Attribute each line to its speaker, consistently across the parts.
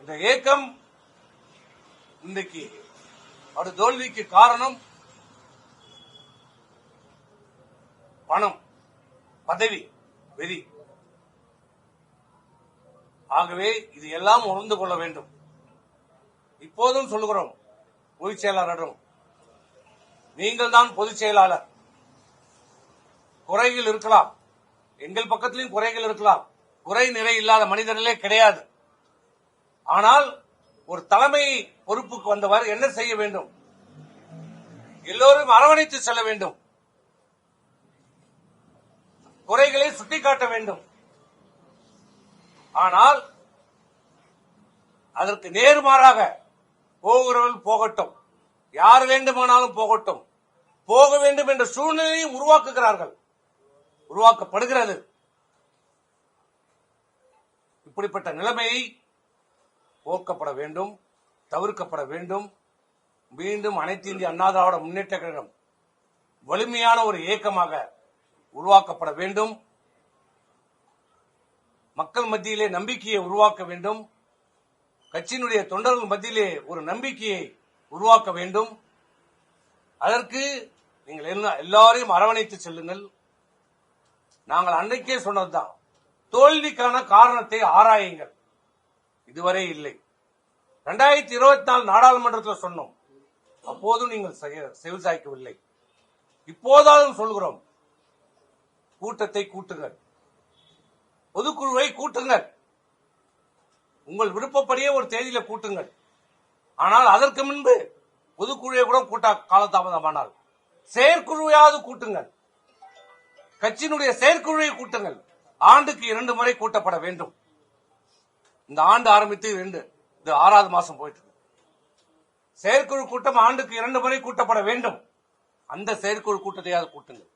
Speaker 1: இந்த ஏக்கம் இன்றைக்கு அது தோல்விக்கு காரணம் பணம், பதவி, வெறி. ஆகவே இது எல்லாம் உணர்ந்து கொள்ள வேண்டும். இப்போதும் சொல்லுகிறோம் பொதுச் செயலாளரும், நீங்கள் தான் பொதுச் செயலாளர். குறைகள் இருக்கலாம், எங்கள் பக்கத்திலும் குறைகள் இருக்கலாம். குறை நிறை இல்லாத மனிதர்களே கிடையாது. ஆனால் ஒரு தலைமை பொறுப்புக்கு வந்தவர் என்ன செய்ய வேண்டும்? எல்லோரும் அரவணைத்து செல்ல வேண்டும், குறைகளை சுட்டிக்காட்ட வேண்டும். ஆனால் அதற்கு நேர்மாறாக போகிறவர்கள் போகட்டும், யார் வேண்டுமானாலும் போகட்டும், போக வேண்டும் என்ற சூழ்நிலையை உருவாக்குகிறார்கள், உருவாக்கப்படுகிறது. இப்படிப்பட்ட நிலைமையை போக்கப்பட வேண்டும், தவிர்க்கப்பட வேண்டும். மீண்டும் அனைத்து இந்திய அண்ணா திராவிட முன்னேற்ற கழகம் வலிமையான ஒரு இயக்கமாக உருவாக்கப்பட வேண்டும். மக்கள் மத்தியிலே நம்பிக்கையை உருவாக்க வேண்டும். கட்சியினுடைய தொண்டர்கள் மத்தியிலே ஒரு நம்பிக்கையை உருவாக்க வேண்டும். அதற்கு நீங்கள் எல்லாரையும் அரவணைத்து செல்லுங்கள். நாங்கள் அன்றைக்கே சொன்னதுதான், தோல்விக்கான காரணத்தை ஆராயுங்கள். இதுவரை இல்லை. 2024 நாடாளுமன்றத்தில் சொன்னோம், அப்போதும் நீங்கள் செவிசாய்க்கவில்லை. இப்போதாலும் சொல்கிறோம், கூட்டத்தை கூட்டுங்கள், பொதுக்குழுவை கூட்டுங்கள், உங்கள் விருப்பப்படியே ஒரு தேதியில கூட்டுங்கள். ஆனால் அதற்கு முன்பு பொதுக்குழுவை கூட கூட்ட காலதாமதமானால் செயற்குழுவையாவது கூட்டுங்கள், கட்சியினுடைய செயற்குழுவை கூட்டுங்கள். ஆண்டுக்கு 2 முறை கூட்டப்பட வேண்டும். இந்த ஆண்டு ஆரம்பித்து 6வது மாசம் போயிட்டு இருக்கு. செயற்குழு கூட்டம் ஆண்டுக்கு 2 முறை கூட்டப்பட வேண்டும். அந்த செயற்குழு கூட்டத்தையாவது கூட்டுங்கள்.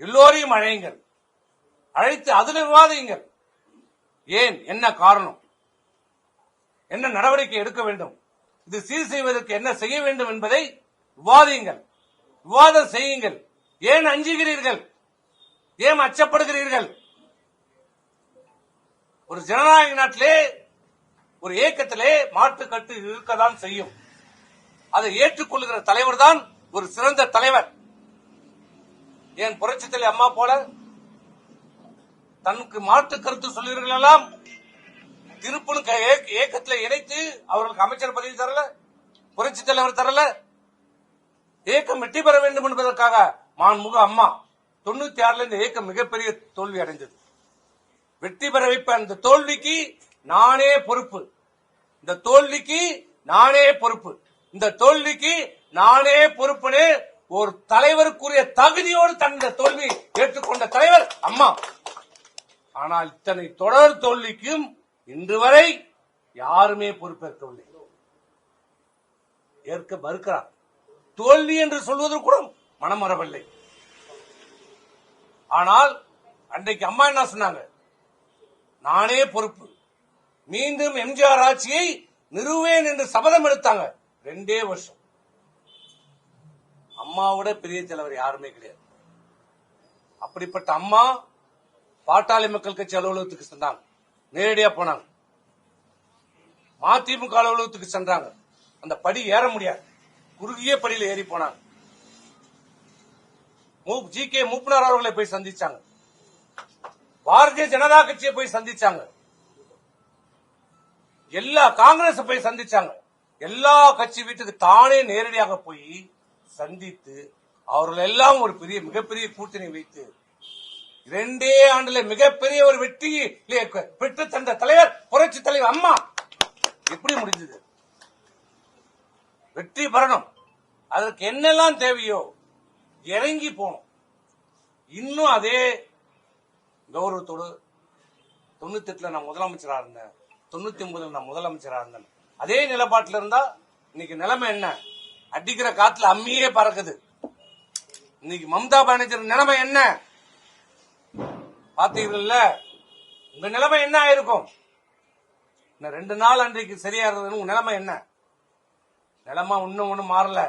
Speaker 1: எல்லோரையும் அழையுங்கள், அழைத்து அதில் விவாதியுங்கள். ஏன், என்ன காரணம், என்ன நடவடிக்கை எடுக்க வேண்டும், இது சீர் செய்வதற்கு என்ன செய்ய வேண்டும் என்பதை விவாதியுங்கள், விவாதம் செய்யுங்கள். ஏன் அஞ்சுகிறீர்கள், ஏன் அச்சப்படுகிறீர்கள்? ஒரு ஜனநாயக நாட்டிலே, ஒரு இயக்கத்திலே மாற்றுக்கட்டு இருக்கதான் செய்யும். அதை ஏற்றுக்கொள்கிற தலைவர் தான் ஒரு சிறந்த தலைவர். ஏன் புரட்சித் தலைவி அம்மா போல தனக்கு மாற்று கருத்து சொல்லுவீர்கள் எல்லாம் திருப்பூர் இயக்கத்தில் இணைத்து அவர்களுக்கு அமைச்சர் பதவி தரல, புரட்சித் தலைவர் தரல. இயக்கம் வெற்றி பெற வேண்டும் என்பதற்காக மாண்புமிகு அம்மா 96 இந்த இயக்கம் மிகப்பெரிய தோல்வி அடைந்தது. வெற்றி பெற வைப்ப அந்த தோல்விக்கு நானே பொறுப்பு, இந்த தோல்விக்கு நானே பொறுப்பு, இந்த தோல்விக்கு நானே பொறுப்புன்னு ஒரு தலைவருக்குரிய தகுதியோடு தந்த தோல்வி ஏற்றுக்கொண்ட தலைவர் அம்மா. ஆனால் இத்தனை தொடர் தோல்விக்கும் இன்று வரை யாருமே பொறுப்பேற்கவில்லை, ஏற்க மறுக்கிறார். தோல்வி என்று சொல்வதற்கு கூட மனம் வரவில்லை. ஆனால் அன்றைக்கு அம்மா என்ன சொன்னாங்க, நானே பொறுப்பு, மீண்டும் எம்ஜிஆர் ஆட்சியை நிறுவேன் என்று சபதம் எடுத்தாங்க. 2 வருஷம். அம்மாவோட பெரிய தலைவர் யாருமே கிடையாது. அப்படிப்பட்ட அம்மா பாட்டாளி மக்கள் கட்சி அலுவலகத்துக்கு சென்றாங்க, நேரடியா போனாங்க. மதிமுக அலுவலகத்துக்கு சென்றாங்க, அந்த படி ஏற முடியாது, குறுகிய படியில் ஏறி போனாங்க. ஜி.கே. மூப்பனார் அவர்களை போய் சந்திச்சாங்க, பாரதிய ஜனதா கட்சியை போய் சந்திச்சாங்க, எல்லா காங்கிரஸ் போய் சந்திச்சாங்க. எல்லா கட்சி வீட்டுக்கு தானே நேரடியாக போய் சந்தித்து அவர்கள் எல்லாம் ஒரு மிகப்பெரிய கூட்டணி வைத்து 2 ஆண்டுல மிகப்பெரிய ஒரு வெற்றி பெற்று தந்த தலைவர் புரட்சி தலைவர் அம்மா. எப்படி முடிஞ்சது? வெற்றி பெறணும், அதற்கு என்னெல்லாம் தேவையோ இறங்கி போனோம். இன்னும் அதே கௌரவத்தோடு 98 நான் முதலமைச்சரா இருந்தேன், 99 நான் முதலமைச்சரா இருந்தேன், அதே நிலைப்பாட்டில் இருந்தா இன்னைக்கு நிலைமை என்ன? அடிக்கிற காத்துல அம்மியே பறக்குது. இன்னைக்கு மம்தா பானர்ஜி நிலைமை என்ன பாத்தீங்கல்ல? உங்க நிலைமை என்ன ஆயிருக்கும்? 2 நாள் அன்றைக்கு சரியா இருந்தது, உங்க நிலைமை என்ன? நிலைமை இன்னும் ஒண்ணும் மாறல.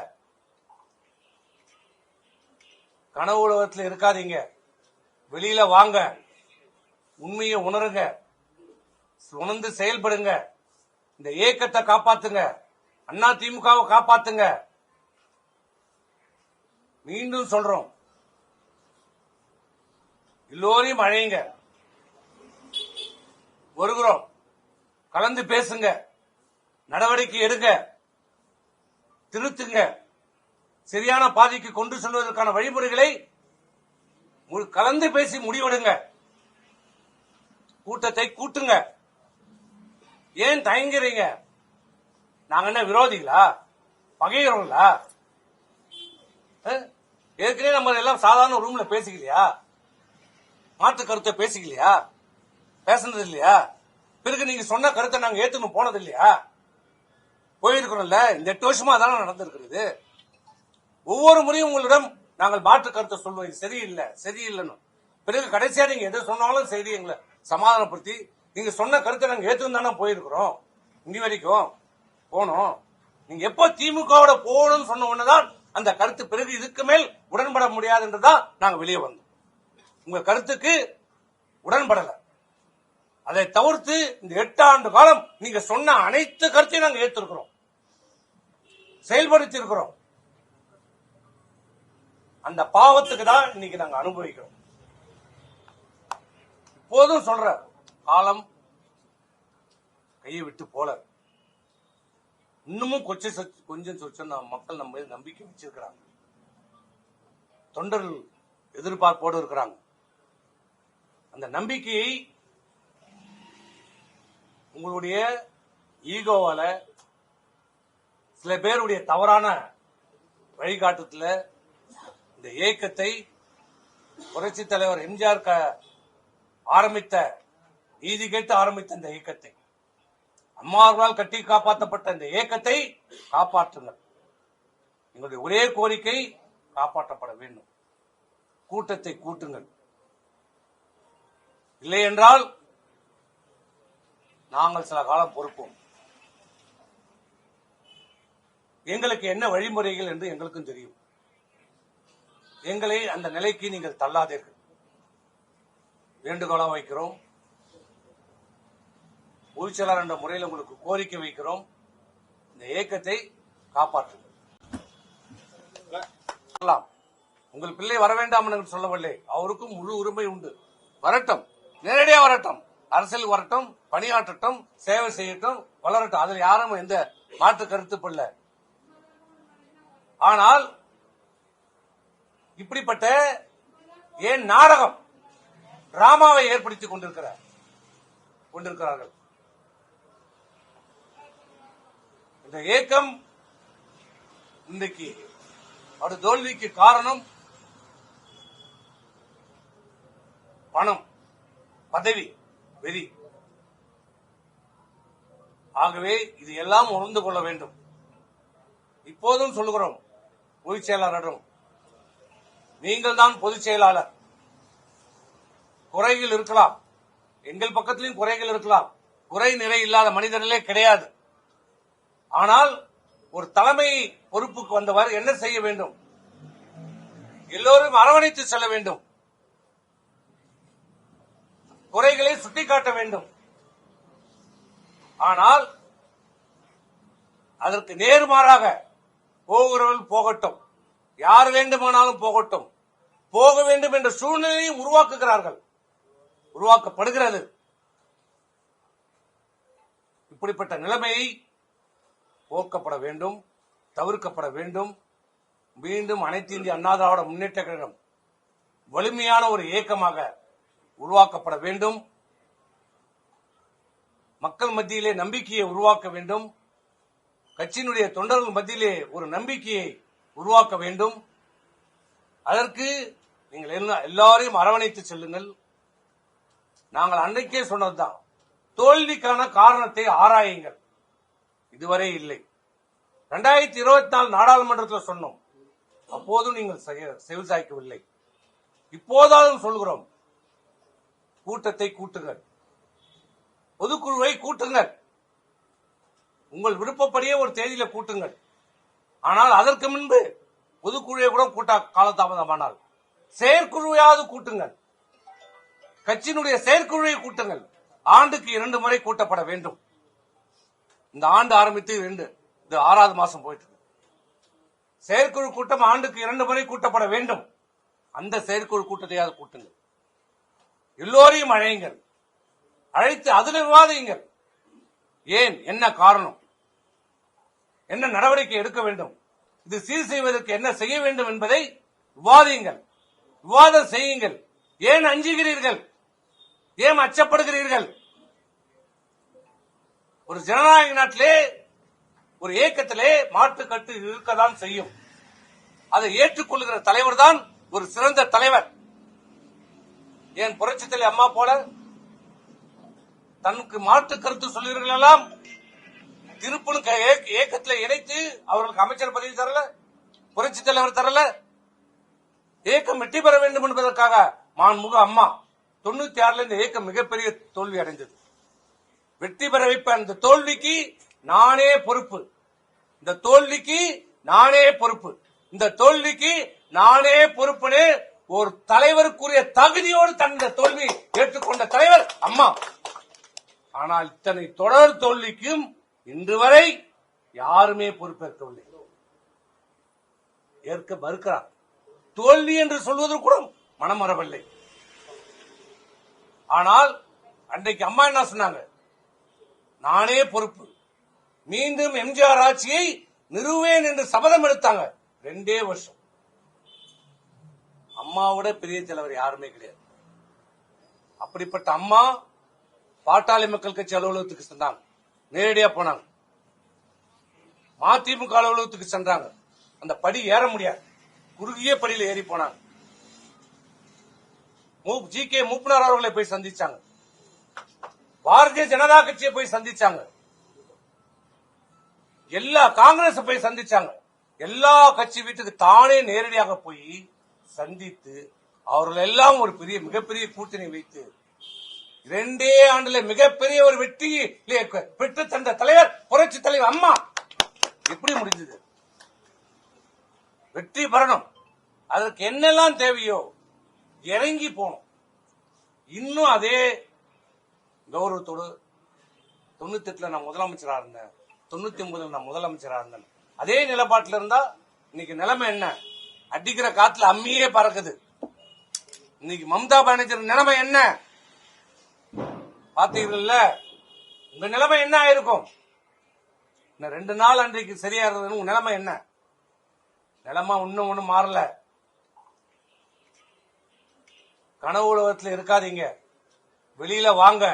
Speaker 1: கனவு உலகத்தில் இருக்காதீங்க, வெளியில வாங்க, உண்மையை உணருங்க, உணர்ந்து செயல்படுங்க. இந்த இயக்கத்தை காப்பாத்துங்க, அண்ணா திமுகவை காப்பாத்துங்க. மீண்டும் சொல்றோம், எல்லோரையும் அழைங்க, வருகிறோம், கலந்து பேசுங்க, நடவடிக்கை எடுங்க, திருத்துங்க, சரியான பாதைக்கு கொண்டு செல்வதற்கான வழிமுறைகளை கலந்து பேசி முடிவெடுங்க. கூட்டத்தை கூட்டுங்க. ஏன் தயங்குறீங்க? நாங்க என்ன விரோதிகளா, பகைகிறவங்களா? ஏற்கனவே நம்ம எல்லாம் சாதாரண ரூம்ல பேசிக்கலையா? மாற்று கருத்தை பேசிக்கலையா? பேசுனது இல்லையா? பிறகு நீங்க சொன்ன கருத்தை நாங்க ஏத்துன்னு போனது இல்லையா? போயிருக்கிறோம்ல. இந்த 8 வருஷமா அதான் நடந்திருக்கிறது. ஒவ்வொரு முறையும் உங்களிடம் நாங்கள் மாற்று கருத்தை சொல்வோம், இது சரியில்லை சரியில்லைன்னு. பிறகு கடைசியா நீங்க எதை சொன்னாலும் சரி எங்களை சமாதானப்படுத்தி நீங்க சொன்ன கருத்தை நாங்க ஏத்துன்னு தானே போயிருக்கிறோம். இங்க வரைக்கும் போனோம். நீங்க எப்போ திமுகவோட போகணும்னு சொன்ன உடனேதான் அந்த கருத்து, பிறகு இதுக்கு மேல் உடன்பட முடியாது என்றுதான் நாங்க வெளியே வந்தோம். உங்க கருத்துக்கு உடன்படல. அதை தவிர்த்து இந்த 8 ஆண்டு காலம் நீங்க சொன்ன அனைத்து கருத்தையும் நாங்க ஏற்றிருக்கிறோம், செயல்படுத்தி இருக்கிறோம். அந்த பாவத்துக்கு தான் இன்னைக்கு நாங்க அனுபவிக்கிறோம். இப்போதும் சொல்ற, காலம் கையை விட்டு போல. இன்னமும் கொஞ்சம் சொச்சம் மக்கள் நம்ம மீது நம்பிக்கை வச்சிருக்கிறாங்க. தொண்டர்கள் எதிர்பார்ப்போடு இருக்கிறாங்க. அந்த நம்பிக்கையை உங்களுடைய ஈகோவால, சில பேருடைய தவறான வழிகாட்டுல இந்த இயக்கத்தை, புரட்சி தலைவர் எம்ஜிஆர் ஆரம்பித்த, நீதி கேட்டு ஆரம்பித்த இந்த இயக்கத்தை, அம்மாவர்களால் கட்டி காப்பாற்றப்பட்ட இந்த இயக்கத்தை காப்பாற்றுங்கள். எங்களுடைய ஒரே கோரிக்கை காப்பாற்றப்பட வேண்டும். கூட்டத்தை கூட்டுங்கள். இல்லை என்றால் நாங்கள் சில காலம் பொறுப்போம். எங்களுக்கு என்ன வழிமுறைகள் என்று எங்களுக்கும் தெரியும். எங்களை அந்த நிலைக்கு நீங்கள் தள்ளாதீர்கள். வேண்டுகோளா வைக்கிறோம். பொதுச்செயலாளர் என்ற முறையில் உங்களுக்கு கோரிக்கை வைக்கிறோம். இந்த இயக்கத்தை காப்பாற்றுங்கள். உங்கள் பிள்ளை வர வேண்டாம் என்று சொல்லவில்லை. அவருக்கும் முழு உரிமை உண்டு. வரட்டும், நேரடியா வரட்டும், அரசியல் வரட்டும், பணியாற்றட்டும், சேவை செய்யட்டும், வளரட்டும். அதில் யாரும் எந்த மாற்று கருத்து. ஆனால் இப்படிப்பட்ட ஏன் நாடகம், டிராமாவை ஏற்படுத்திக் கொண்டிருக்கிறார்கள். இந்த இயக்கம் இன்றைக்கு அது தோல்விக்கு காரணம் பணம், பதவி, வெறி. ஆகவே இது எல்லாம் உணர்ந்து கொள்ள வேண்டும். இப்போதும் சொல்லுகிறோம் பொதுச் செயலாளரும், நீங்கள் தான் பொதுச் செயலாளர். குறைகள் இருக்கலாம், எங்கள் பக்கத்திலும் குறைகள் இருக்கலாம். குறை நிறை இல்லாத மனிதர்களே கிடையாது. ஆனால் ஒரு தலைமை பொறுப்புக்கு வந்தவர் என்ன செய்ய வேண்டும்? எல்லோரும் அரவணைத்து செல்ல வேண்டும். குறைகளை சுட்டிக்காட்ட வேண்டும். ஆனால் அதற்கு நேர்மாறாக போகிறவர்கள் போகட்டும், யார் வேண்டுமானாலும் போகட்டும், போக வேண்டும் என்ற சூழ்நிலையை உருவாக்குகிறார்கள், உருவாக்கப்படுகிறது. இப்படிப்பட்ட நிலைமையை போக்கப்பட வேண்டும், தவிர்க்கப்பட வேண்டும். மீண்டும் அனைத்து இந்திய அண்ணா திராவிட முன்னேற்ற கழகம் வலிமையான ஒரு இயக்கமாக உருவாக்கப்பட வேண்டும். மக்கள் மத்தியிலே நம்பிக்கையை உருவாக்க வேண்டும். கட்சியினுடைய தொண்டர்கள் மத்தியிலே ஒரு நம்பிக்கையை உருவாக்க வேண்டும். அதற்கு நீங்கள் எல்லாரையும் அரவணைத்து செல்லுங்கள். நாங்கள் அன்றைக்கே சொன்னதுதான், தோல்விக்கான காரணத்தை ஆராயுங்கள். இதுவரை இல்லை. 2024 நாடாளுமன்றத்தில் சொன்னோம், அப்போதும் நீங்கள் செவிசாய்க்கவில்லை. இப்போதாலும் சொல்கிறோம், கூட்டத்தை கூட்டுங்கள், பொதுக்குழுவை கூட்டுங்கள், உங்கள் விருப்பப்படியே ஒரு தேதியில கூட்டுங்கள். ஆனால் அதற்கு முன்பு பொதுக்குழுவை கூட கூட்ட காலதாமதமானால் செயற்குழுவையாவது கூட்டுங்கள். கட்சியினுடைய செயற்குழுவை கூட்டுங்கள். ஆண்டுக்கு 2 முறை கூட்டப்பட வேண்டும். இந்த ஆண்டு ஆரம்பித்து இது 6வது மாசம் போயிட்டு இருக்கு. செயற்குழு கூட்டம் ஆண்டுக்கு 2 முறை கூட்டப்பட வேண்டும். அந்த செயற்குழு கூட்டத்தையாவது கூட்டுங்கள். எல்லோரையும் அழையுங்கள், அழைத்து அதில் விவாதியுங்கள். ஏன், என்ன காரணம், என்ன நடவடிக்கை எடுக்க வேண்டும், இது சீர் செய்வதற்கு என்ன செய்ய வேண்டும் என்பதை விவாதியுங்கள், விவாதம் செய்யுங்கள். ஏன் அஞ்சுகிறீர்கள், ஏன் அச்சப்படுகிறீர்கள்? ஒரு ஜனநாயக நாட்டிலே ஒரு இயக்கத்திலே மாற்றுக்கட்டு இருக்கதான் செய்யும். அதை ஏற்றுக்கொள்கிற தலைவர் தான் ஒரு சிறந்த தலைவர். ஏன் புரட்சித் தலைவி அம்மா போல தனக்கு மாற்று கருத்து சொல்லுகிறவர்களெல்லாம் திருப்பணி இயக்கத்தில் இணைத்து அவர்களுக்கு அமைச்சர் பதவி தரல, புரட்சித் தலைவர் தரல. இயக்கம் வெற்றி பெற வேண்டும் என்பதற்காக மாண்புமிகு அம்மா 96 இந்த இயக்கம் மிகப்பெரிய தோல்வி அடைந்தது. வெற்றி பெற வைப்ப அந்த தோல்விக்கு நானே பொறுப்பு, இந்த தோல்விக்கு நானே பொறுப்பு, இந்த தோல்விக்கு நானே பொறுப்புன்னு ஒரு தலைவருக்குரிய தகுதியோடு தந்த தோல்வி ஏற்றுக்கொண்ட தலைவர் அம்மா. ஆனால் இத்தனை தொடர் தோல்விக்கும் இன்று வரை யாருமே பொறுப்பேற்கவில்லை, ஏற்க மறுக்கிறார். தோல்வி என்று சொல்வதற்கு கூட மனம் வரவில்லை. ஆனால் அன்றைக்கு அம்மா என்ன சொன்னாங்க, நானே பொறுப்பு, மீண்டும் எம்ஜிஆர் ஆட்சியை நிறுவேன் என்று சபதம் எடுத்தாங்க. 2 வருஷம். அம்மாவோட பெரிய தலைவர் யாருமே கிடையாது. அப்படிப்பட்ட அம்மா பாட்டாளி மக்கள் கட்சி அலுவலகத்துக்கு சென்றாங்க, நேரடியா போனாங்க. மதிமுக அலுவலகத்துக்கு சென்றாங்க, அந்த படி ஏற முடியாது, குறுகிய படியில் ஏறி போனாங்க. ஜி.கே. மூப்பனார் அவர்களை போய் சந்திச்சாங்க, பாரதிய ஜனதா கட்சியை போய் சந்திச்சாங்க, எல்லா காங்கிரஸ் போய் சந்திச்சாங்க. எல்லா கட்சி வீட்டுக்கு தானே நேரடியாக போய் சந்தித்து அவர்கள் எல்லாம் ஒரு மிகப்பெரிய கூட்டணி வைத்து 2 ஆண்டுல மிகப்பெரிய ஒரு வெற்றி பெற்று தந்த தலைவர் புரட்சி தலைவர் அம்மா. எப்படி முடிஞ்சது? வெற்றி பெறணும், அதற்கு என்னெல்லாம் தேவையோ இறங்கி போனோம். இன்னும் அதே கௌரவத்தோடு 98 நான் முதலமைச்சரா இருந்தேன், 99 நான் முதலமைச்சரா இருந்தேன், அதே நிலப்பாட்டில் இருந்தா இன்னைக்கு நிலைமை என்ன? அடிக்கிற காத்துல அம்மியே பறக்குது. இன்னைக்கு மம்தா பானர்ஜி நிலைமை என்ன பாத்தீங்கல்ல? உங்க நிலைமை என்ன ஆயிருக்கும்? 2 நாள் அன்றைக்கு சரியா இருந்தது, உங்க நிலைமை என்ன? நிலைமை இன்னும் ஒண்ணும் மாறல. கனவு உலகத்தில் இருக்காதீங்க, வெளியில வாங்க,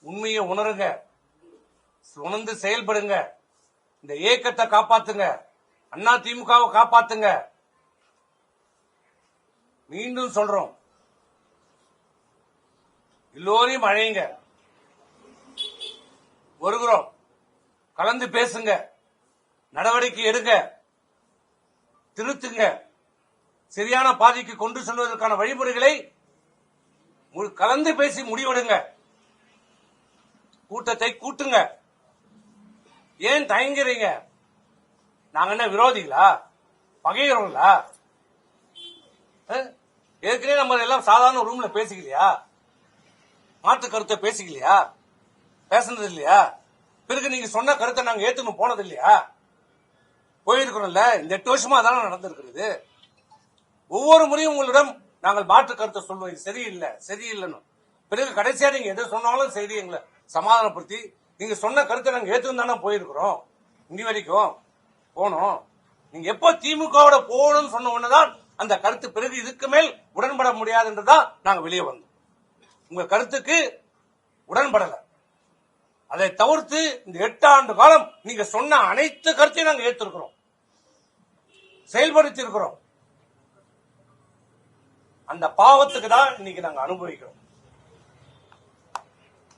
Speaker 1: உண்மையை உணருங்க, உணர்ந்து செயல்படுங்க, இந்த இயக்கத்தை காப்பாத்துங்க, அண்ணா திமுகவை காப்பாத்துங்க. மீண்டும் சொல்றோம், எல்லோரையும் அழையுங்க, வருகிறோம், கலந்து பேசுங்க, நடவடிக்கை எடுங்க, திருத்துங்க, சரியான பாதைக்கு கொண்டு செல்வதற்கான வழிமுறைகளை கலந்து பேசி முடிவெடுங்க, கூட்டத்தை கூட்டுங்க. ஏன் தயங்குறீங்க? நாங்க என்ன விரோதிகளா, பகைகிறவங்களா? ஏற்கனவே நம்ம எல்லாம் சாதாரண ரூம்ல பேசிக்கலையா, மாற்று கருத்தை பேசிக்கலையா, பேசுனது இல்லையா? பிறகு நீங்க சொன்ன கருத்தை நாங்க ஏத்துன்னு போனது இல்லையா? போயிருக்கிறோம்ல, இந்த 8 வருஷமா தானே நடந்திருக்கிறது. ஒவ்வொரு முறையும் உங்களிடம் நாங்கள் மாற்று கருத்தை சொல்வோம், இது சரியில்லை சரியில்லைன்னு. பிறகு கடைசியா நீங்க எதை சொன்னாலும் சரி எங்களை சமாதானப்படுத்தி நீங்க சொன்ன கருத்தை நாங்க ஏத்துன்னு தானே போயிருக்கிறோம். இனி வரைக்கும் போனோம். நீங்க எப்போ திமுகவோட போகணும்னு சொன்ன உடனேதான் அந்த கருத்து, பிறகு இதுக்கு மேல் உடன்பட முடியாது என்றுதான் நாங்க வெளியே வந்தோம். உங்க கருத்துக்கு உடன்படல. அதை தவிர்த்து இந்த 8 ஆண்டு காலம் நீங்க சொன்ன அனைத்து கருத்தையும் நாங்க ஏற்றிருக்கிறோம், செயல்படுத்தி இருக்கிறோம். அந்த பாவத்துக்கு தான் இன்னைக்கு நாங்க அனுபவிக்கிறோம்.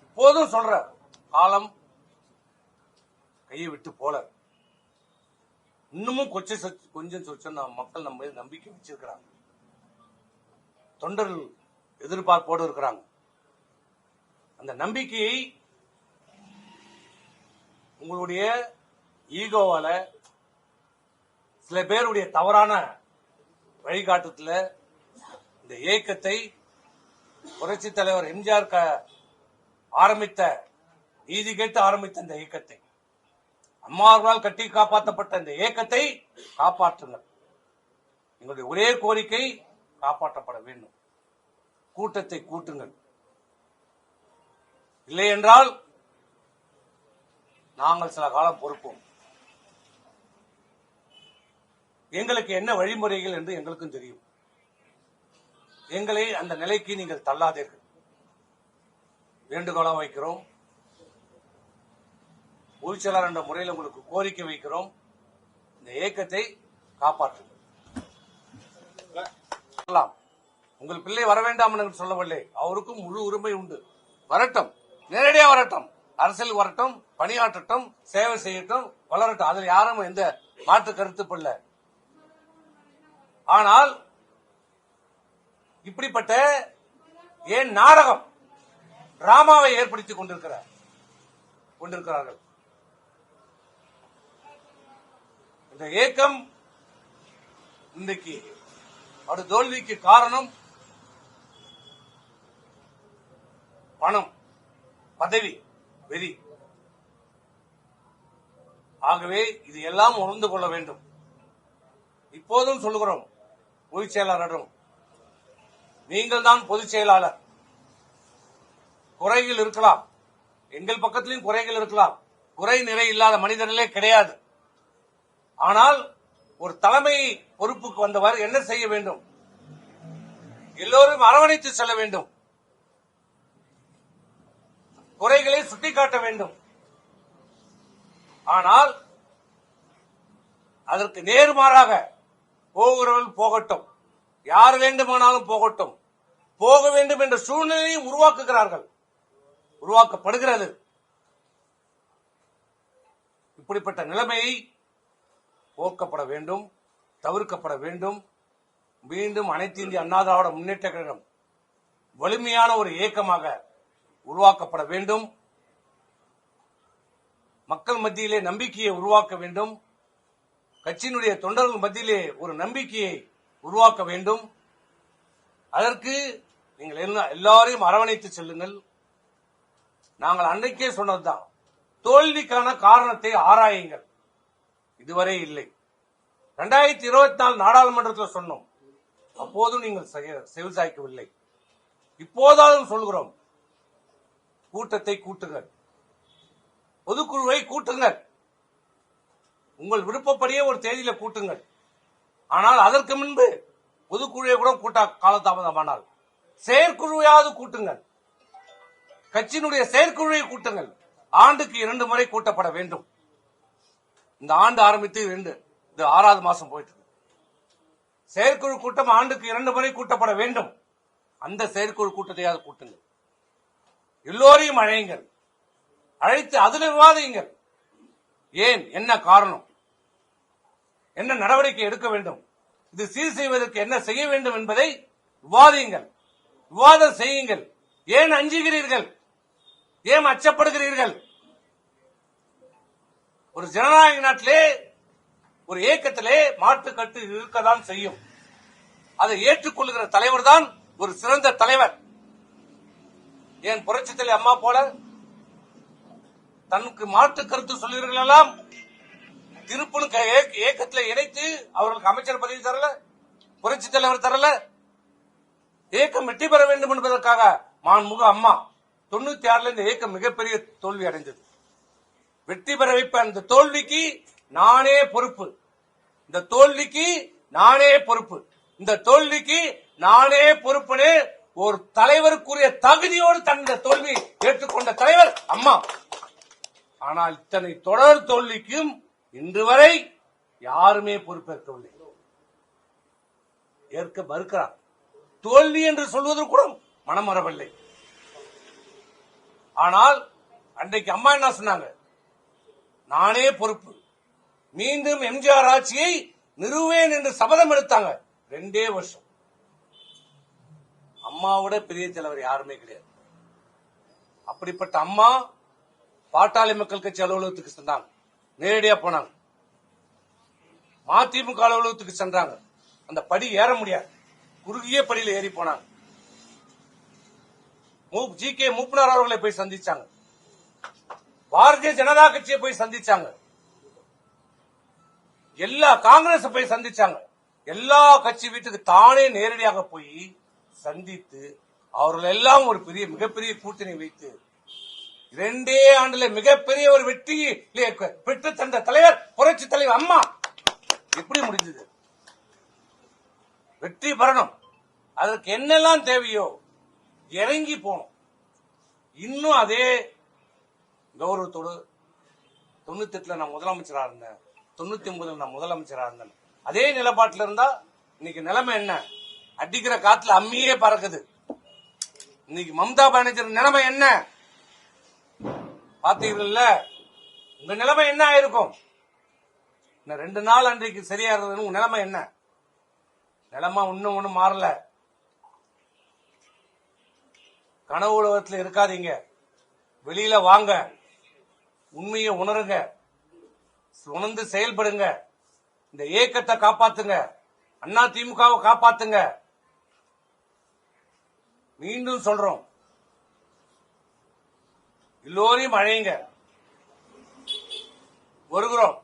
Speaker 1: இப்போதும் சொல்ற, காலம் கையை விட்டு போல, இன்னமும் கொஞ்சம் சொச்சம் மக்கள் நம்ம நம்பிக்கை வச்சிருக்கிறாங்க, தொண்டர்கள் எதிர்பார்ப்போடு இருக்கிறாங்க. அந்த நம்பிக்கையை உங்களுடைய ஈகோவால, சில பேருடைய தவறான வழிகாட்டுதல இந்த இயக்கத்தை புரட்சி தலைவர் எம்ஜிஆர் ஆரம்பித்த நீதி கேட்டு ஆரம்பித்த இந்த இயக்கத்தை, அம்மாவர்களால் கட்டி காப்பாற்றப்பட்ட இந்த இயக்கத்தை காப்பாற்றுங்கள். எங்களுடைய ஒரே கோரிக்கை காப்பாற்றப்பட வேண்டும். கூட்டத்தை கூட்டுங்கள். இல்லை என்றால் நாங்கள் சில காலம் பொறுப்போம். எங்களுக்கு என்ன வழிமுறைகள் என்று எங்களுக்கும் தெரியும். எங்களை அந்த நிலைக்கு நீங்கள் தள்ளாதீர்கள். வேண்டுகோளா வைக்கிறோம். பொதுச்செயலாளர் என்ற முறையில் உங்களுக்கு கோரிக்கை வைக்கிறோம். இந்த இயக்கத்தை காப்பாற்றுங்கள். உங்கள் பிள்ளை வர வேண்டாம் என்று சொல்லவில்லை. அவருக்கும் முழு உரிமை உண்டு. வரட்டும், நேரடியா வரட்டும், அரசியல் வரட்டும், பணியாற்றட்டும், சேவை செய்யட்டும், வளரட்டும். அதில் யாரும் எந்த மாற்று கருத்து இல்லை. ஆனால் இப்படிப்பட்ட ஏன் நாடகம் டிராமாவை ஏற்படுத்திக் கொண்டிருக்கிறார்கள். இந்த இயக்கம் இன்றைக்கு ஒரு தோல்விக்கு காரணம் பணம், பதவி, வெறி. ஆகவே இது எல்லாம் உணர்ந்து கொள்ள வேண்டும். இப்போதும் சொல்லுகிறோம் பொதுச் செயலாளரும், நீங்கள் தான் பொதுச் செயலாளர். குறைகள் இருக்கலாம், எங்கள் பக்கத்திலும் குறைகள் இருக்கலாம். குறை நிறை இல்லாத மனிதர்களே கிடையாது. ஆனால் ஒரு தலைமை பொறுப்புக்கு வந்தவர் என்ன செய்ய வேண்டும்? எல்லோரும் அரவணைத்து செல்ல வேண்டும். குறைகளை சுட்டிக்காட்ட வேண்டும். ஆனால் அதற்கு நேர்மாறாக போகிறவர்கள் போகட்டும், யார் வேண்டுமானாலும் போகட்டும், போக வேண்டும் என்ற சூழ்நிலையை உருவாக்குகிறார்கள், உருவாக்கப்படுகிறது. இப்படிப்பட்ட நிலைமையை போக்கப்பட வேண்டும், தவிர்க்கப்பட வேண்டும். மீண்டும் அனைத்து இந்திய அண்ணா திராவிட முன்னேற்ற கழகம் வலிமையான ஒரு இயக்கமாக உருவாக்கப்பட வேண்டும். மக்கள் மத்தியிலே நம்பிக்கையை உருவாக்க வேண்டும். கட்சியினுடைய தொண்டர்கள் மத்தியிலே ஒரு நம்பிக்கையை உருவாக்க வேண்டும். அதற்கு நீங்கள் எல்லாரையும் அரவணைத்து செல்லுங்கள். நாங்கள் அன்றைக்கே சொன்னதுதான், தோல்விக்கான காரணத்தை ஆராயுங்கள். இதுவரை இல்லை. 2024 நாடாளுமன்றத்தில் சொன்னோம், அப்போதும் நீங்கள் செவிசாய்க்கவில்லை. இப்போதாலும் சொல்கிறோம், கூட்டத்தை கூட்டுங்கள், பொதுக்குழுவை கூட்டுங்கள், உங்கள் விருப்பப்படியே ஒரு தேதியில கூட்டுங்கள். ஆனால் அதற்கு முன்பு பொதுக்குழுவை கூட கூட்ட காலதாமதமானால் செயற்குழுவையாவது கூட்டுங்கள். கட்சியினுடைய செயற்குழுவை கூட்டுங்கள். ஆண்டுக்கு 2 முறை கூட்டப்பட வேண்டும். இந்த ஆண்டு ஆரம்பித்து இது 6வது மாசம் போயிட்டு இருக்கு. செயற்குழு கூட்டம் ஆண்டுக்கு 2 முறை கூட்டப்பட வேண்டும். அந்த செயற்குழு கூட்டத்தையாவது கூட்டுங்கள். எல்லோரையும் அழையுங்கள், அழைத்து அதில் விவாதியுங்கள். ஏன், என்ன காரணம், என்ன நடவடிக்கை எடுக்க வேண்டும், இது சீர் செய்வதற்கு என்ன செய்ய வேண்டும் என்பதை விவாதியுங்கள், விவாதம் செய்யுங்கள். ஏன் அஞ்சுகிறீர்கள், ஏன் அச்சப்படுகிறீர்கள்? ஒரு ஜனநாயக நாட்டிலே, ஒரு இயக்கத்திலே மாற்றுக்கட்டு இருக்கதான் செய்யும். அதை ஏற்றுக்கொள்கிற தலைவர் தான் ஒரு சிறந்த தலைவர். ஏன் புரட்சித்தலை அம்மா போல தனக்கு மாற்று கருத்து சொல்லுகிறவர்கள் எல்லாம் திருப்பூர் இயக்கத்தில் இணைத்து அவர்களுக்கு அமைச்சர் பதவி தரல, புரட்சி தலைவர் தரல. இயக்கம் வெற்றி பெற வேண்டும் என்பதற்காக மாண்புமிகு அம்மா 96 இந்த இயக்கம் மிகப்பெரிய தோல்வி அடைந்தது. வெற்றி பெற வைப்ப அந்த தோல்விக்கு நானே பொறுப்பு, இந்த தோல்விக்கு நானே பொறுப்பு, இந்த தோல்விக்கு நானே பொறுப்புன்னு ஒரு தலைவருக்குரிய தகுதியோடு தந்த தோல்வி ஏற்றுக்கொண்ட தலைவர் அம்மா. ஆனால் இத்தனை தொடர் தோல்விக்கும் இன்று வரை யாருமே பொறுப்பேற்கவில்லை, ஏற்க மறுக்கிறார். தோல்வி என்று சொல்வது கூட மனம் வரவில்லை. ஆனால் அன்றைக்கு அம்மா என்ன சொன்னாங்க, நானே பொறுப்பு, மீண்டும் எம்ஜிஆர் ஆட்சியை நிறுவேன் என்று சபதம் எடுத்தாங்க. 2 வருஷம். அம்மாவோட பெரிய தலைவர் யாருமே கிடையாது. அப்படிப்பட்ட அம்மா பாட்டாளி மக்கள் கட்சி அலுவலகத்துக்கு சென்றாங்க, நேரடியா போனாங்க. மதிமுக அலுவலகத்துக்கு சென்றாங்க, அந்த படி ஏற முடியாது, குறுகிய படியில் ஏறி போனாங்க. ஜி கே மூப்பனார் அவர்களை போய் சந்திச்சாங்க. பாரதிய ஜனதா கட்சியை போய் சந்திச்சாங்க, எல்லா காங்கிரஸ் போய் சந்திச்சாங்க. எல்லா கட்சி வீட்டுக்கு தானே நேரடியாக போய் சந்தித்து அவர்கள் எல்லாம் ஒரு மிகப்பெரிய கூட்டணி வைத்து 2 ஆண்டுல மிகப்பெரிய ஒரு வெற்றி பெற்று தந்த தலைவர் புரட்சி தலைவர் அம்மா. எப்படி முடிஞ்சது? வெற்றி பெறணும். அதற்கு என்னெல்லாம் தேவையோ இறங்கி போனோம். இன்னும் அதே கௌரவத்தோடு 98 நான் முதலமைச்சரா இருந்தேன், 99 நான் முதலமைச்சரா இருந்தேன். அதே நிலப்பாட்டில் இருந்தா இன்னைக்கு நிலைமை என்ன? அடிக்கிற காத்துல அம்மியே பறக்குது. இன்னைக்கு மம்தா பானர்ஜி நிலைமை என்ன பாத்தீங்கல்ல? உங்க நிலைமை என்ன ஆயிருக்கும்? 2 நாள் அன்றைக்கு சரியா இருந்தது. உங்க நிலைமை என்ன? நிலைமை இன்னும் ஒண்ணும் மாறல. கனவு உலகத்தில் இருக்காதீங்க, வெளியில வாங்க, உண்மையை உணருங்க, உணர்ந்து செயல்படுங்க. இந்த இயக்கத்தை காப்பாத்துங்க, அண்ணா திமுகவை காப்பாத்துங்க. மீண்டும் சொல்றோம், எல்லோரையும் அழையுங்க, வருகிறோம்,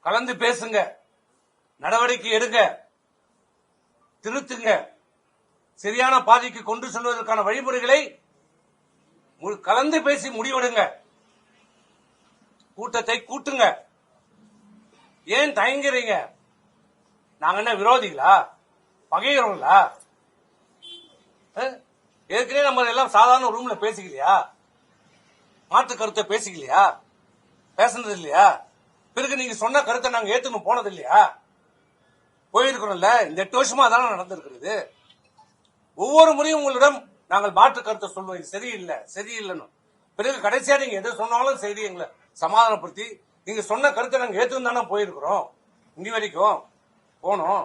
Speaker 1: கலந்து பேசுங்க, நடவடிக்கை எடுங்க, திருத்துங்க, சரியான பாதைக்கு கொண்டு செல்வதற்கான வழிமுறைகளை கலந்து பேசி முடிவெடுங்க. கூட்டத்தை கூட்டுங்க. ஏன் தயங்குறீங்க? நாங்க என்ன விரோதிகளா, பகைகிறோங்களா? ஏற்கனவே நம்ம எல்லாம் சாதாரண ரூம்ல பேசிக்கலையா? மாற்று கருத்தை பேசிக்கலையா? பேசுனது இல்லையா? பிறகு நீங்க சொன்ன கருத்தை நாங்க ஏத்துன்னு போனது இல்லையா? போயிருக்கிறோம்ல. இந்த 8 வருஷமா தானே நடந்திருக்கிறது. ஒவ்வொரு முறையும் உங்களிடம் நாங்கள் மாற்று கருத்தை சொல்லுவோம், இது சரியில்லை சரியில்லைன்னு. பிறகு கடைசியா நீங்க எதை சொன்னாலும் சரி எங்களை சமாதானப்படுத்தி நீங்க சொன்ன கருத்தை நாங்க ஏத்துன்னு தானே போயிருக்கிறோம். இங்க வரைக்கும் போனோம்.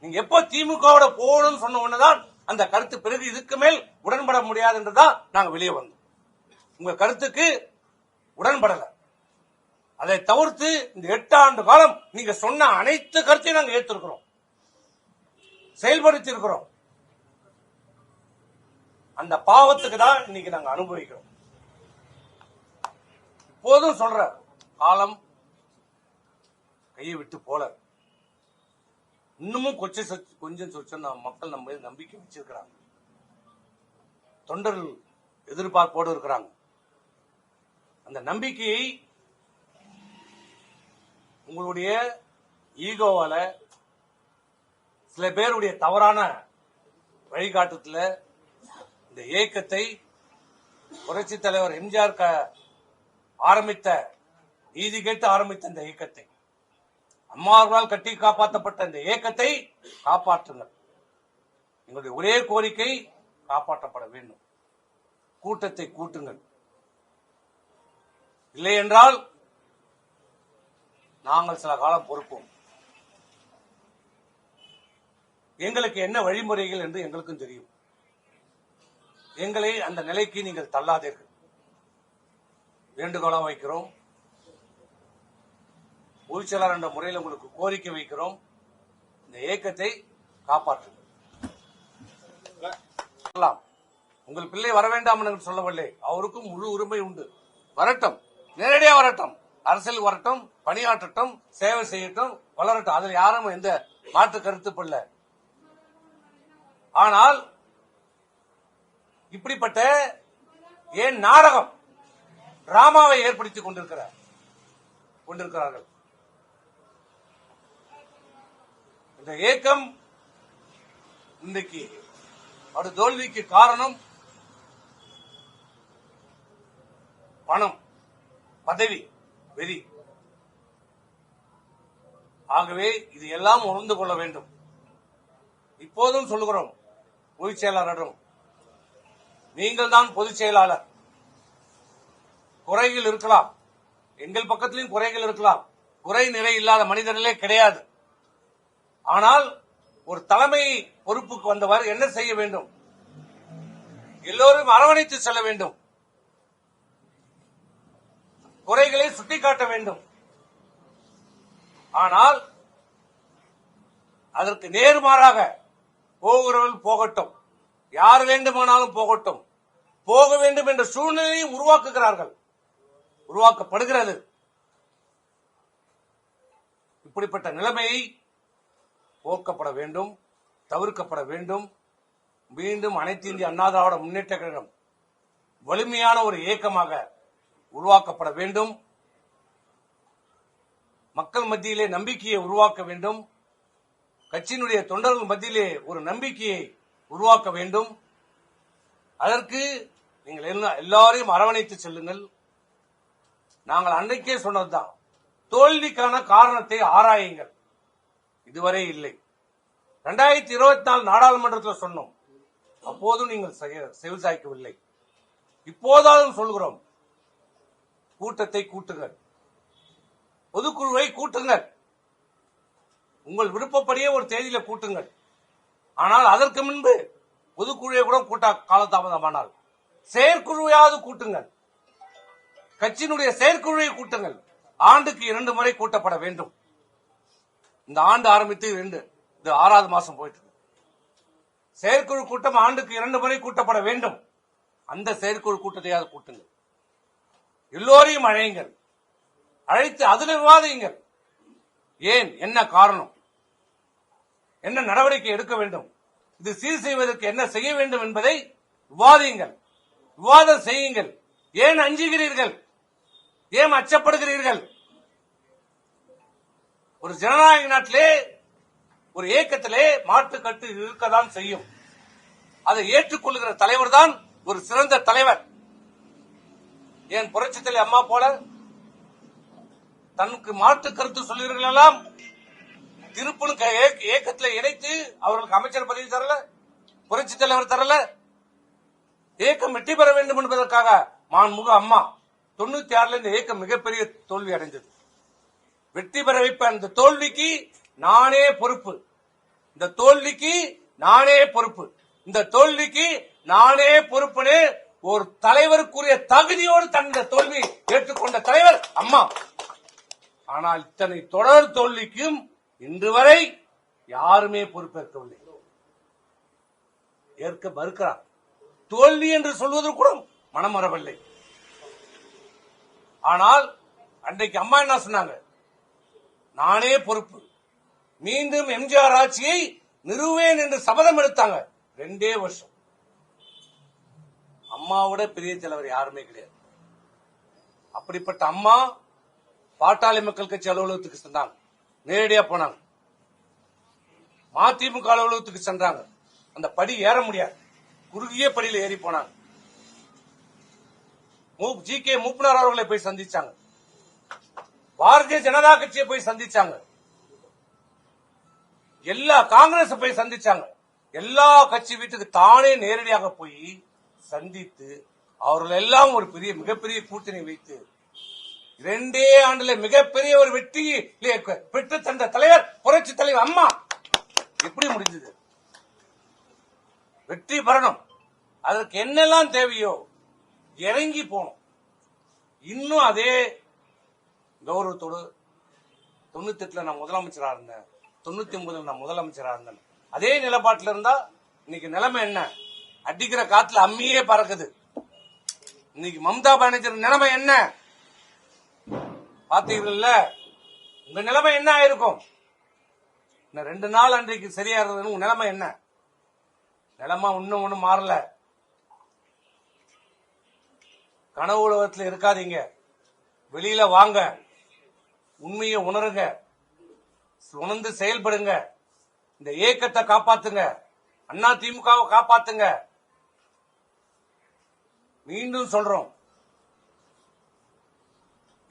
Speaker 1: நீங்க எப்போ திமுகவோட போகணும்னு சொன்ன உடனேதான் அந்த கருத்து, பிறகு இதுக்கு மேல் உடன்பட முடியாது என்றுதான் நாங்க வெளியே வந்தோம். உங்க கருத்துக்கு உடன்படல. அதை தவிர்த்து இந்த 8 ஆண்டு காலம் நீங்க சொன்ன அனைத்து கருத்தையும் நாங்க ஏற்றிருக்கிறோம், செயல்படுத்தி இருக்கிறோம். அந்த பாவத்துக்கு தான் இன்னைக்கு நாங்க அனுபவிக்கிறோம். இப்போதும் சொல்ற, காலம் கையை விட்டு போல. இன்னமும் கொஞ்சம் சொச்சம் மக்கள் நம்ம நம்பிக்கை வச்சிருக்கிறாங்க. தொண்டர்கள் எதிர்பார்ப்போடு இருக்கிறாங்க. அந்த நம்பிக்கையை உங்களுடைய ஈகோவால, சில பேருடைய தவறான வழிகாட்டுல இந்த இயக்கத்தை புரட்சி தலைவர் எம்ஜிஆர் ஆரம்பித்த, நீதி கேட்டு ஆரம்பித்த இந்த இயக்கத்தை, அம்மாவர்களால் கட்டி காப்பாற்றப்பட்ட இந்த இயக்கத்தை காப்பாற்றுங்கள். எங்களுடைய ஒரே கோரிக்கை காப்பாற்றப்பட வேண்டும். கூட்டத்தை கூட்டுங்கள். இல்லை என்றால் நாங்கள் சில காலம் பொறுப்போம். எங்களுக்கு என்ன வழிமுறைகள் என்று எங்களுக்கும் தெரியும். எங்களை அந்த நிலைக்கு நீங்கள் தள்ளாதீர்கள். வேண்டுகோளா வைக்கிறோம். பொதுச்செயலாளர் என்ற முறையில் உங்களுக்கு கோரிக்கை வைக்கிறோம். இந்த இயக்கத்தை காப்பாற்றுங்கள். உங்கள் பிள்ளை வர வேண்டாம் என்று சொல்லவில்லை. அவருக்கும் முழு உரிமை உண்டு. வரட்டும், நேரடியா வரட்டும், அரசியல் வரட்டும், பணியாற்றட்டும், சேவை செய்யட்டும், வளரட்டும். அதில் யாரும் எந்த மாற்று கருத்துப்படல. ஆனால் இப்படிப்பட்ட ஏன் நாடகம், டிராமாவை ஏற்படுத்திக் கொண்டிருக்கிறார்கள். இந்த இயக்கம் இன்றைக்கு அவருடைய தோல்விக்கு காரணம் பணம், பதவி, வெறி. ஆகவே இது எல்லாம் உணர்ந்து கொள்ள வேண்டும். இப்போதும் சொல்லுகிறோம் பொதுச் செயலாளரும், நீங்கள் தான் பொதுச் செயலாளர். குறைகள் இருக்கலாம், எங்கள் பக்கத்திலும் குறைகள் இருக்கலாம். குறை நிறை இல்லாத மனிதர்களே கிடையாது. ஆனால் ஒரு தலைமை பொறுப்புக்கு வந்தவர் என்ன செய்ய வேண்டும்? எல்லோரும் அரவணைத்து செல்ல வேண்டும். குறைகளை சுட்டிக்காட்ட வேண்டும். ஆனால் அதற்கு நேர்மாறாக போகிறவர்கள் போகட்டும், யார் வேண்டுமானாலும் போகட்டும், போக வேண்டும் என்ற சூழ்நிலையை உருவாக்குகிறார்கள். உருவாக்கப்படுகிறது. இப்படிப்பட்ட நிலைமையை போக்கப்பட வேண்டும், தவிர்க்கப்பட வேண்டும். மீண்டும் அனைத்து இந்திய அண்ணா திராவிட முன்னேற்ற கழகம் வலிமையான ஒரு இயக்கமாக உருவாக்கப்பட வேண்டும். மக்கள் மத்தியிலே நம்பிக்கையை உருவாக்க வேண்டும். கட்சியினுடைய தொண்டர்கள் மத்தியிலே ஒரு நம்பிக்கையை உருவாக்க வேண்டும். அதற்கு நீங்கள் எல்லாரையும் அரவணைத்து செல்லுங்கள். நாங்கள் அன்றைக்கே சொன்னதுதான், தோல்விக்கான காரணத்தை ஆராயுங்கள். இதுவரை இல்லை. 2024 நாடாளுமன்றத்தில் சொன்னோம், அப்போதும் நீங்கள் செவிசாய்க்கவில்லை. இப்போதாலும் சொல்கிறோம், கூட்டத்தை கூட்டுங்கள், பொதுக்குழுவை கூட்டுங்கள், உங்கள் விருப்பப்படியே ஒரு தேதியில கூட்டுங்கள். ஆனால் அதற்கு முன்பு பொதுக்குழுவை கூட கூட்ட காலதாமதமானால் செயற்குழுவையாவது கூட்டுங்கள். கட்சியினுடைய செயற்குழுவை கூட்டுங்கள். ஆண்டுக்கு 2 முறை கூட்டப்பட வேண்டும். இந்த ஆண்டு ஆரம்பித்து இது 6வது மாசம் போயிட்டு, செயற்குழு கூட்டம் ஆண்டுக்கு 2 முறை கூட்டப்பட வேண்டும். அந்த செயற்குழு கூட்டத்தையாவது கூட்டுங்கள். எல்லோரையும் அழையுங்கள், அழைத்து அதில் விவாதியுங்கள். ஏன், என்ன காரணம், என்ன நடவடிக்கை எடுக்க வேண்டும், இது சீர் செய்வதற்கு என்ன செய்ய வேண்டும் என்பதை விவாதியுங்கள், விவாதம் செய்யுங்கள். ஏன் அஞ்சுகிறீர்கள், ஏன் அச்சப்படுகிறீர்கள்? ஒரு ஜனநாயக நாட்டிலே, ஒரு இயக்கத்திலே மாற்றுக்கட்டு இருக்கதான் செய்யும். அதை ஏற்றுக்கொள்கிற தலைவர் தான் ஒரு சிறந்த தலைவர். ஏன் புரட்சித் தலைவி அம்மா போல தனக்கு மாற்று கருத்து சொல்லுகிறவர்கள் எல்லாம் திருப்பூர் இயக்கத்தில் இணைத்து அவர்களுக்கு அமைச்சர் பதவி தரல, புரட்சித் தலைவர் தரல. இயக்கம் வெற்றி பெற வேண்டும் என்பதற்காக மாண்புமிகு அம்மா 96 இந்த இயக்கம் மிகப்பெரிய தோல்வி அடைந்தது. வெற்றி பெற வைப்ப அந்த தோல்விக்கு நானே பொறுப்பு, இந்த தோல்விக்கு நானே பொறுப்பு, இந்த தோல்விக்கு நானே பொறுப்புன்னு ஒரு தலைவருக்குரிய தகுதியோடு தந்த தோல்வி ஏற்றுக்கொண்ட தலைவர் அம்மா. ஆனால் இத்தனை தொடர் தோல்விக்கும் இன்று வரை யாருமே பொறுப்பேற்கவில்லை. ஏற்க மறுக்கிறார். தோல்வி என்று சொல்வதற்கு கூட மனம் வரவில்லை. ஆனால் அன்றைக்கு அம்மா என்ன சொன்னாங்க, நானே பொறுப்பு, மீண்டும் எம்ஜிஆர் ஆட்சியை நிறுவேன் என்று சபதம் எடுத்தாங்க. 2 வருஷம். அம்மாவோட பெரிய தலைவர் யாருமே கிடையாது. அப்படிப்பட்ட அம்மா பாட்டாளி மக்கள் கட்சி அலுவலகத்துக்கு சென்றாங்க, நேரடியா போனாங்க. மதிமுக அலுவலகத்துக்கு சென்றாங்க, அந்த படி ஏற முடியாது, குறுகிய படியில் ஏறி போனாங்க. ஜி.கே. மூப்பனார் அவர்களை போய் சந்திச்சாங்க, பாரதிய ஜனதா கட்சியை போய் சந்திச்சாங்க, எல்லா காங்கிரஸ் போய் சந்திச்சாங்க. எல்லா கட்சி வீட்டுக்கு தானே நேரடியாக போய் சந்தித்து அவர்கள் எல்லாம் ஒரு மிகப்பெரிய கூட்டணி வைத்து 2 ஆண்டுல மிகப்பெரிய ஒரு வெற்றி பெற்று தந்த தலைவர் புரட்சி தலைவர் அம்மா. எப்படி முடிஞ்சது? வெற்றி பெறணும், அதற்கு என்னெல்லாம் தேவையோ இறங்கி போனோம். இன்னும் அதே கௌரவத்தோடு 98 நான் முதலமைச்சராக இருந்தேன், 99 நான் முதலமைச்சராக இருந்தேன், அதே நிலப்பாட்டில் இருந்தா இன்னைக்கு நிலைமை என்ன? அடிக்கிற காத்துல அம்மியே பறக்குது. இன்னைக்கு மம்தா பானர்ஜி நிலைமை என்ன பாத்தீங்கல்ல? உங்க நிலைமை என்ன ஆயிருக்கும்? 2 நாள் அன்றைக்கு சரியா இருந்தது, உங்க நிலைமை என்ன? நிலைமை இன்னும் ஒண்ணும் மாறல. கனவு உலகத்தில் இருக்காதீங்க, வெளியில வாங்க, உண்மையை உணருங்க, உணர்ந்து செயல்படுங்க, இந்த இயக்கத்தை காப்பாத்துங்க, அண்ணா திமுகவை காப்பாத்துங்க. மீண்டும் சொல்றோம்,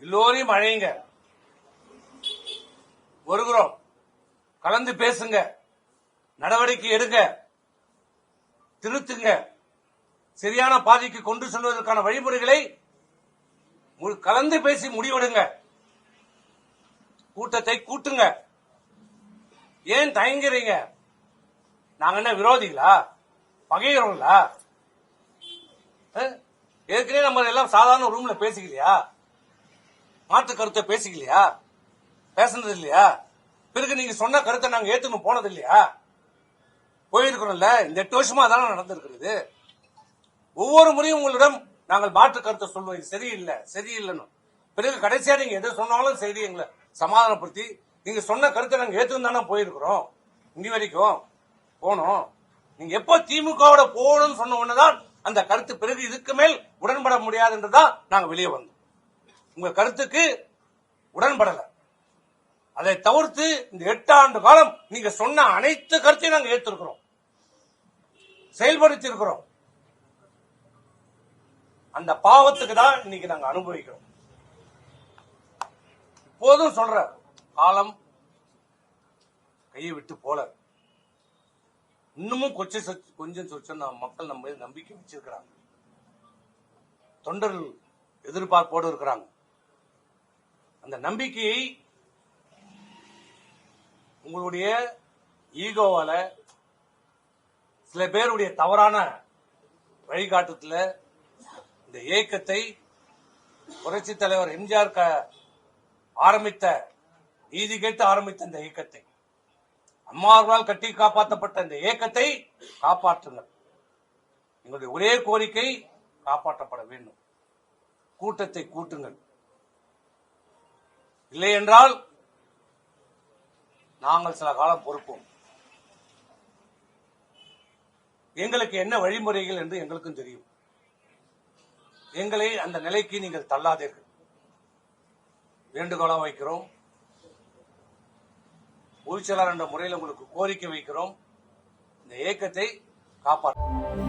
Speaker 1: எல்லோரையும் அழையுங்க, வருகிறோம், கலந்து பேசுங்க, நடவடிக்கை எடுங்க, திருத்துங்க, சரியான பாதைக்கு கொண்டு செல்வதற்கான வழிமுறைகளை கலந்து பேசி முடிவெடுங்க. கூட்டத்தை கூட்டுங்க. ஏன் தயங்குறீங்க? நாங்க என்ன விரோதிகளா, பகைகிறோங்களா? ஏற்கனவே நம்ம எல்லாம் சாதாரண ரூம்ல பேசிக்கலையா? மாற்று கருத்தை பேசிக்கலையா? பேசுனது இல்லையா? பிறகு நீங்க சொன்ன கருத்தை நாங்க ஏத்துன்னு போனது இல்லையா? போயிருக்கிறோம்ல. இந்த 8 வருஷமா தானே நடந்திருக்கிறது. ஒவ்வொரு முறையும் உங்களிடம் நாங்கள் மாற்று கருத்தை சொல்லுவோம், இது சரியில்லை சரியில்லைன்னு. பிறகு கடைசியா நீங்க எது சொன்னாலும் சரி எங்களை சமாதானப்படுத்தி நீங்க சொன்ன கருத்தை நாங்க ஏத்துன்னு தானே போயிருக்கிறோம். இனி வரைக்கும் போனோம். நீங்க எப்போ திமுகவோட போகணும்னு சொன்ன உடனேதான் அந்த கருத்து பிறகு இதுக்கு மேல் உடன்பட முடியாது என்றுதான் நாங்க வெளியே வந்தோம். உங்க கருத்துக்கு உடன்படல. அதை தவிர்த்து இந்த 8 ஆண்டு காலம் நீங்க சொன்ன அனைத்து கருத்தையும் நாங்க ஏற்றிருக்கிறோம், செயல்படுத்தி இருக்கிறோம். அந்த பாவத்துக்கு தான் இன்னைக்கு நாங்க அனுபவிக்கிறோம். இப்போதும் சொல்ற காலம் கையை விட்டு போல. இன்னமும் கொஞ்சம் சொச்சம் மக்கள் நம்ம நம்பிக்கை வச்சிருக்கிறாங்க. தொண்டர்கள் எதிர்பார்ப்போடு இருக்கிறாங்க. அந்த நம்பிக்கையை உங்களுடைய ஈகோவால சில பேருடைய தவறான வழிகாட்டுல இந்த இயக்கத்தை புரட்சித் தலைவர் எம்ஜிஆர் ஆரம்பித்த நீதி கேட்டு ஆரம்பித்த இந்த இயக்கத்தை, அம்மாவால் கட்டி காப்பாற்றப்பட்ட இந்த இயக்கத்தை காப்பாற்றுங்கள். எங்களுடைய ஒரே கோரிக்கை காப்பாற்றப்பட வேண்டும். கூட்டத்தை கூட்டுங்கள். இல்லை என்றால் நாங்கள் சில காலம் பொறுப்போம். எங்களுக்கு என்ன வழிமுறைகள் என்று எங்களுக்கும் தெரியும். எங்களை அந்த நிலைக்கு நீங்கள் தள்ளாதீர்கள். வேண்டுகோளா வைக்கிறோம். பொதுச்செயலாளர் என்ற முறையில் உங்களுக்கு கோரிக்கை வைக்கிறோம். இந்த இயக்கத்தை காப்பாற்ற